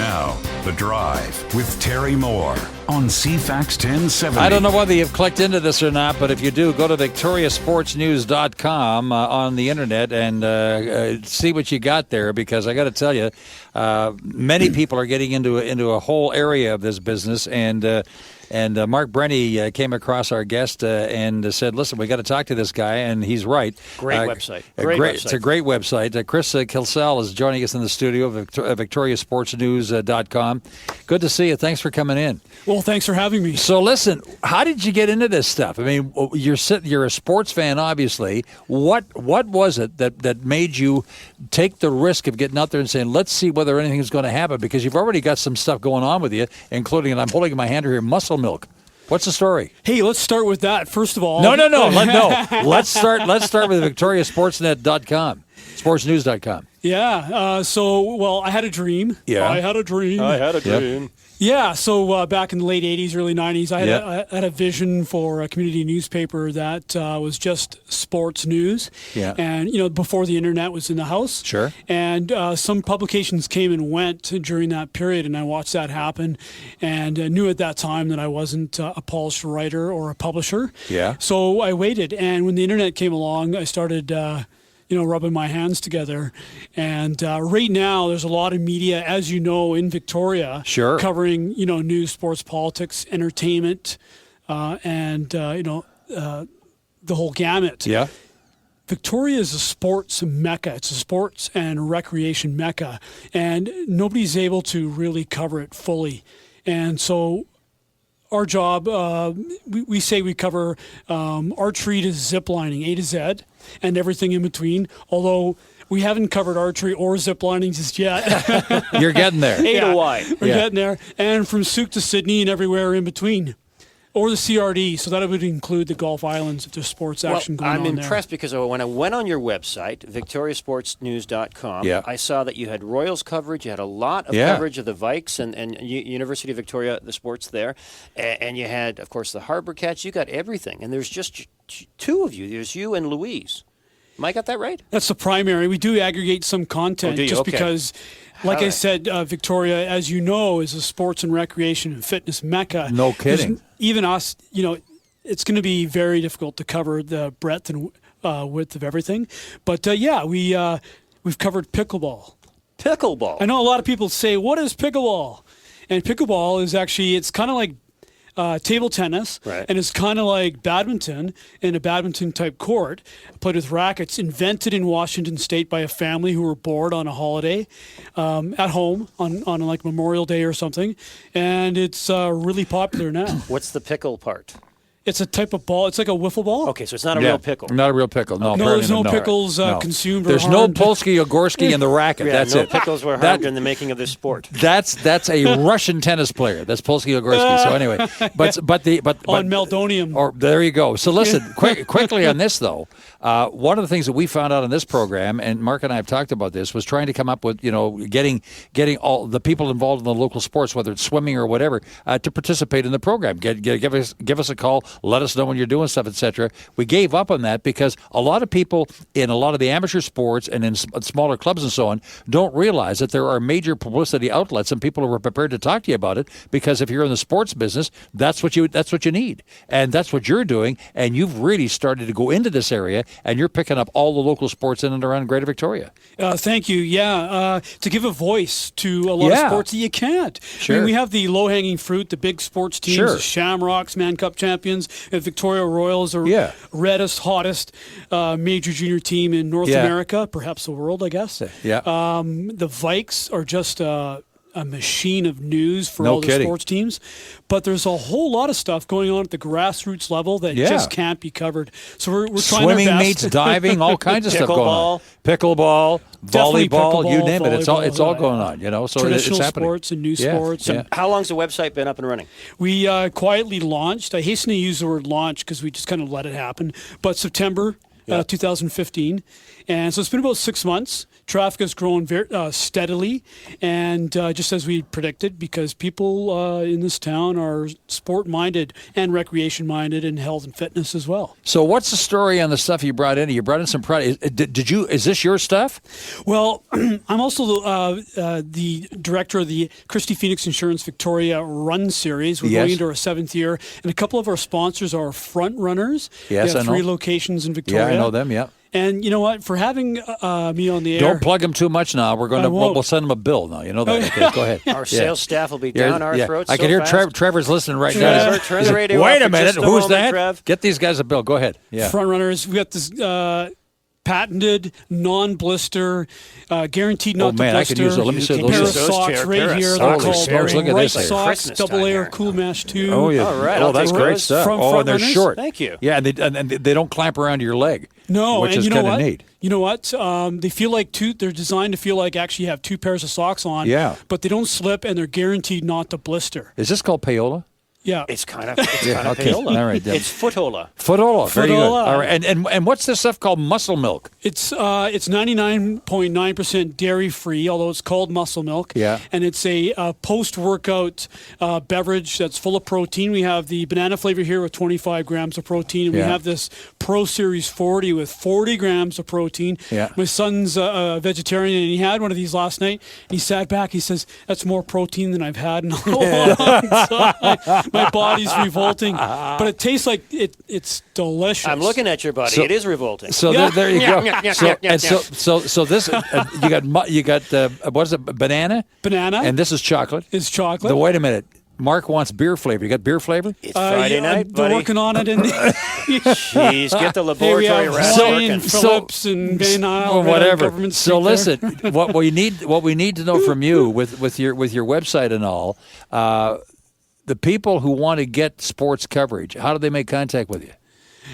Now, The Drive with Terry Moore on CFAX 1070. I don't know whether you've clicked into this or not, but if you do, go to victoriasportsnews.com on the internet and see what you got there, because I got to tell you, many people are getting into a whole area of this business, and Mark Brennae came across our guest and said, listen, we got to talk to this guy, and he's right. Great website. It's a great website. Chris Kilsell is joining us in the studio of victoriasportsnews.com. Good to see you. Thanks for coming in. Well, thanks for having me. So listen, how did you get into this stuff? I mean, you're a sports fan, obviously. What was it that made you take the risk of getting out there and saying, let's see whether anything is going to happen? Because you've already got some stuff going on with you, including, and I'm holding in my hand here, muscle milk. What's the story? Hey, let's start with that first of all. No. Let's start with victoriasportsnet.com, sportsnews.com. Yeah. I had a dream. Yeah. I had a dream. Yep. Yeah. So back in the late 80s, early 90s, I had a vision for a community newspaper that was just sports news. Yeah. And, before the internet was in the house. Sure. And some publications came and went during that period, and I watched that happen and knew at that time that I wasn't a polished writer or a publisher. Yeah. So I waited. And when the internet came along, I started rubbing my hands together. And right now, there's a lot of media, as you know, in Victoria, Sure. covering, news, sports, politics, entertainment, and the whole gamut. Yeah. Victoria is a sports mecca. It's a sports and recreation mecca, and nobody's able to really cover it fully. And so our job, we say we cover archery to ziplining, A to Z, and everything in between, although we haven't covered archery or ziplining just yet. You're getting there. A to Y. We're getting there. And from Souk to Sydney and everywhere in between. Or the CRD, so that would include the Gulf Islands if there's sports action going on there. I'm impressed because when I went on your website, victoriasportsnews.com, Yeah. I saw that you had Royals coverage. You had a lot of coverage of the Vikes and University of Victoria, the sports there. And you had, of course, the Harbour Cats. You got everything. And there's just two of you. There's you and Louise. Am I got that right? That's the primary. We do aggregate some content just Okay. because, like I said, Victoria, as you know, is a sports and recreation and fitness mecca. No kidding. Even us, it's going to be very difficult to cover the breadth and width of everything. But we've covered pickleball. Pickleball. I know a lot of people say, what is pickleball? And pickleball is actually, it's kind of like table tennis, Right. and it's kind of like badminton in a badminton-type court, played with rackets, invented in Washington State by a family who were bored on a holiday at home on like Memorial Day or something, and it's really popular now. What's the pickle part? It's a type of ball. It's like a wiffle ball. Okay, so it's not a real pickle. Not a real pickle. No, there's no apparently pickles No. consumed or There's harmed. no Polsky-Ogorski in the racket. Yeah, That's no it. pickles were harmed in the making of this sport. That's a Russian tennis player. That's Polsky-Ogorski. So anyway, but on Meldonium. Or there you go. So listen, quickly on this though. One of the things that we found out in this program, and Mark and I have talked about this, was trying to come up with getting all the people involved in the local sports, whether it's swimming or whatever, to participate in the program. Give us a call. Let us know when you're doing stuff, etc. We gave up on that because a lot of people in a lot of the amateur sports and in smaller clubs and so on don't realize that there are major publicity outlets and people who are prepared to talk to you about it, because if you're in the sports business, that's what you need, and that's what you're doing, and you've really started to go into this area, and you're picking up all the local sports in and around Greater Victoria. Thank you. Yeah, to give a voice to a lot of sports that you can't. Sure. I mean, we have the low-hanging fruit, the big sports teams, Sure. the Shamrocks, Man Cup champions, and Victoria Royals are reddest, hottest major junior team in North America, perhaps the world, I guess. Yeah. The Vikes are just a machine of news for No all the kidding. sports teams. But there's a whole lot of stuff going on at the grassroots level that just can't be covered. So we're trying Swimming our best. meets, diving, all kinds of stuff going on. Pickleball, Definitely volleyball, pickleball, you name it. It's all volleyball, going on. So traditional it's happening. sports and new sports. Yeah. How long's the website been up and running? We quietly launched. I hasten to use the word launch because we just kind of let it happen. But September 2015. And so it's been about 6 months. traffic has grown very steadily, and just as we predicted, because people in this town are sport-minded and recreation-minded and health and fitness as well. So what's the story on the stuff you brought in? You brought in some product. Is this your stuff? Well, I'm also the director of the Christie Phoenix Insurance Victoria Run Series. We're going into our 7th year, and a couple of our sponsors are Front Runners. Yes, we have I know. 3 locations in Victoria. Yeah, I know them. Yeah. And you know what? For having me on the air, Don't plug them too much now. We'll send them a bill now. You know that. Okay, go ahead. Our sales staff will be down our throats. I can hear Trevor's listening right now. Turn the radio Wait off a minute. for just Who's moment, that? Trev. Get these guys a bill. Go ahead. Yeah. Front Runners. We got this patented, non-blister, guaranteed not to blister. I could use those. Let me see pair of those. socks right here. They're Holy called smokes, look at Right this here. Socks, Christmas double time layer, here. cool mesh too. Oh yeah. All right, Oh, I'll that's take great those. stuff. From Oh, Front and they're Runners? short. Thank you. Yeah, and they don't clamp around your leg. No, which and is you know kind of what? neat. You know what? They feel like they're designed to feel like actually you have 2 pairs of socks on. Yeah. But they don't slip, and they're guaranteed not to blister. Is this called payola? Yeah. It's kind of Okay. payola. All right, then. It's footola. Footola. Very good. Footola. All right. And what's this stuff called muscle milk? It's 99.9% dairy free, although it's called muscle milk. Yeah. And it's a post-workout beverage that's full of protein. We have the banana flavor here with 25 grams of protein. And we Yeah. have this Pro Series 40 with 40 grams of protein. Yeah. My son's a vegetarian, and he had one of these last night. And he sat back. He says, "That's more protein than I've had in a long time." My body's revolting, but it tastes like it's delicious. I'm looking at your body. So- it is revolting. So Yeah. there you go. Yeah, So, yeah, and yeah. so this you got what is it? Banana. Banana. And this is chocolate. Is chocolate. Wait a minute. Mark wants beer flavor. You got beer flavor? It's Friday night, They're buddy. working on it. Jeez, get the Hey, we laboratory have rats Hawaiian working. and Phillips and Van Isle. Or right on whatever. Government So Street there. listen, what we need to know from you with your website and all, the people who want to get sports coverage, how do they make contact with you?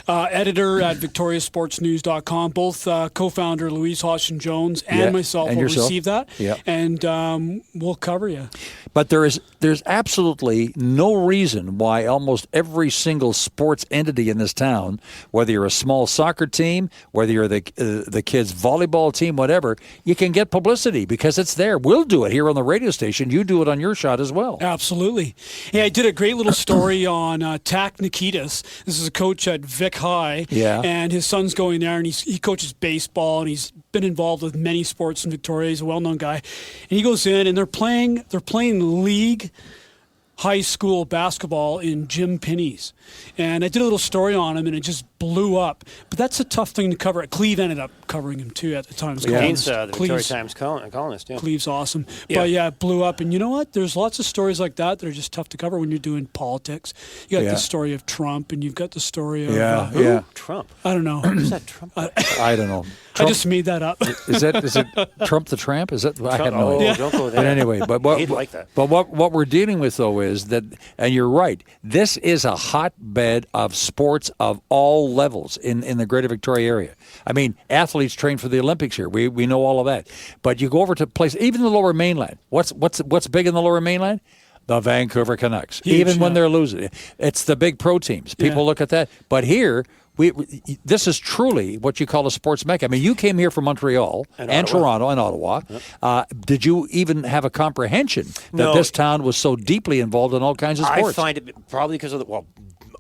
Editor at victoriasportsnews.com. Both co-founder Louise Hodgson-Jones and Yeah, myself and will yourself. receive that, Yeah. and we'll cover you. But there's absolutely no reason why almost every single sports entity in this town, whether you're a small soccer team, whether you're the kids' volleyball team, whatever, you can get publicity because it's there. We'll do it here on the radio station. You do it on your shot as well. Absolutely. Hey, I did a great little story on Tak Nikitas. This is a coach at Vic High, Yeah. and his son's going there, and he coaches baseball, and he's been involved with many sports in Victoria. He's a well-known guy, and he goes in, and they're playing league high school basketball in Jim Pinney's. And I did a little story on him, and it just blew up. But that's a tough thing to cover. Cleve ended up covering him, too, at the time. Dean's the Victoria Times columnist. Yeah. Cleve's awesome. Yeah. But, yeah, it blew up. And you know what? There's lots of stories like that that are just tough to cover when you're doing politics. You got Yeah. the story of Trump, and you've got the story of... Yeah. Trump. I don't know. Is that Trump? I don't know. I just made that up. Is it Trump the Tramp? Is it? I have no Oh, idea. don't go there. But anyway, He'd like that. But what we're dealing with though is that, and you're right. This is a hotbed of sports of all levels in the Greater Victoria area. I mean, athletes train for the Olympics here. We know all of that. But you go over to places, even the Lower Mainland. What's big in the Lower Mainland? The Vancouver Canucks. Huge, even when yeah. they're losing, it's the big pro teams. People Yeah. look at that. But here. This is truly what you call a sports mecca. I mean, you came here from Montreal and Ottawa. Toronto and Ottawa. Did you even have a comprehension that No. this town was so deeply involved in all kinds of sports? I find it probably because of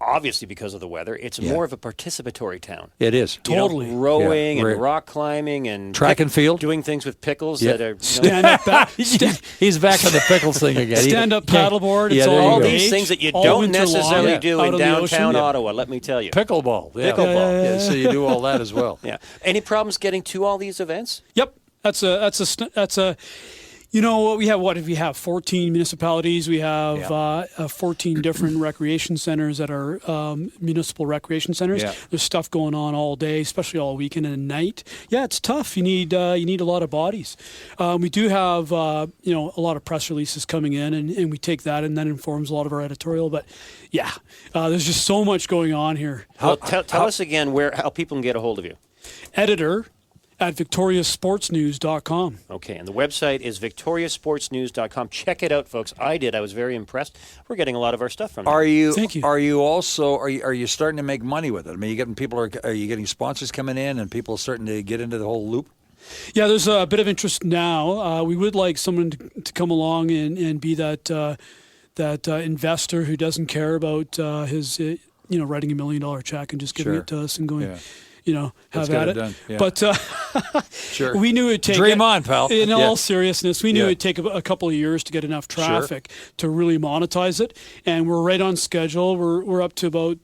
obviously because of the weather. It's more of a participatory town. It is. You know, Totally. rowing Yeah, right. and rock climbing and Track and field. doing things with pickles Yeah. that are Stand up, He's back on the pickles thing again. stand up paddleboard. Yeah, It's there you all go. these things that you all don't winter long, necessarily yeah. do out in on the ocean. downtown Yeah. Ottawa. Let me tell you. Pickleball. Yeah. Pickleball. Yeah, so you do all that as well. Yeah. Any problems getting to all these events? Yep, that's a. You know, we have 14 municipalities. We have 14 different recreation centers that are municipal recreation centers. Yeah. There's stuff going on all day, especially all weekend and night. Yeah, it's tough. You need a lot of bodies. We do have a lot of press releases coming in, and we take that, and that informs a lot of our editorial. But yeah, there's just so much going on here. Well, tell us again how people can get a hold of you. Editor at victoriasportsnews.com. Okay, and the website is victoriasportsnews.com. Check it out, folks. I was very impressed. We're getting a lot of our stuff from there. Thank you. Are you starting to make money with it? I mean, are you getting sponsors coming in and people starting to get into the whole loop? Yeah, there's a bit of interest now. We would like someone to come along and be that investor who doesn't care about his, writing $1 million check and just giving it to us and going, have at it. Done. Yeah. But sure. we knew it'd take Dream on, pal. In all seriousness, we knew it'd take a couple of years to get enough traffic to really monetize it, and we're right on schedule. We're up to about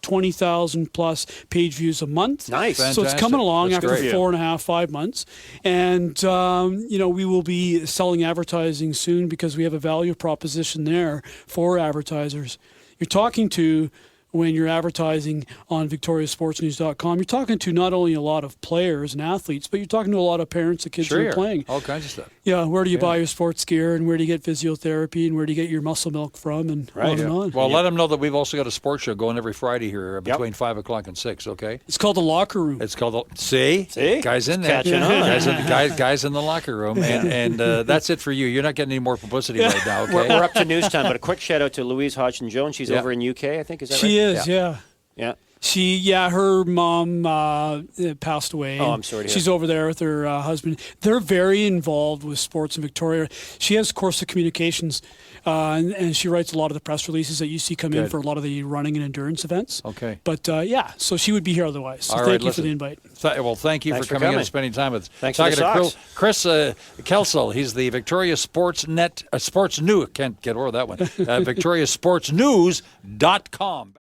20,000 plus page views a month. Nice. So it's coming along after great. 4.5, 5 months, and we will be selling advertising soon because we have a value proposition there for advertisers. You're talking to. When you're advertising on victoriasportsnews.com, you're talking to not only a lot of players and athletes, but you're talking to a lot of parents of kids who are playing. All kinds of stuff. Yeah, where do you buy your sports gear, and where do you get physiotherapy, and where do you get your muscle milk from, and on and on. Well, let them know that we've also got a sports show going every Friday here between 5 o'clock and 6, okay? It's called The Locker Room. It's called See? Guys in there. Catching on. Guys in the locker room. And that's it for you. You're not getting any more publicity right now, okay? We're up to news time, but a quick shout out to Louise Hodgson-Jones. She's over in UK, I think. Is that right? She is, yeah. Yeah. Her mom passed away. Oh, I'm sorry to hear. She's over there with her husband. They're very involved with sports in Victoria. She has course of communications, and she writes a lot of the press releases that you see come in for a lot of the running and endurance events. Okay. But so she would be here otherwise. So thank you for the invite. Thank you Thanks for coming in and spending time with us. Thanks Talking for the to Chris Kelsall. He's the Victoria Sports News. Can't get over that one. VictoriaSportsNews.com.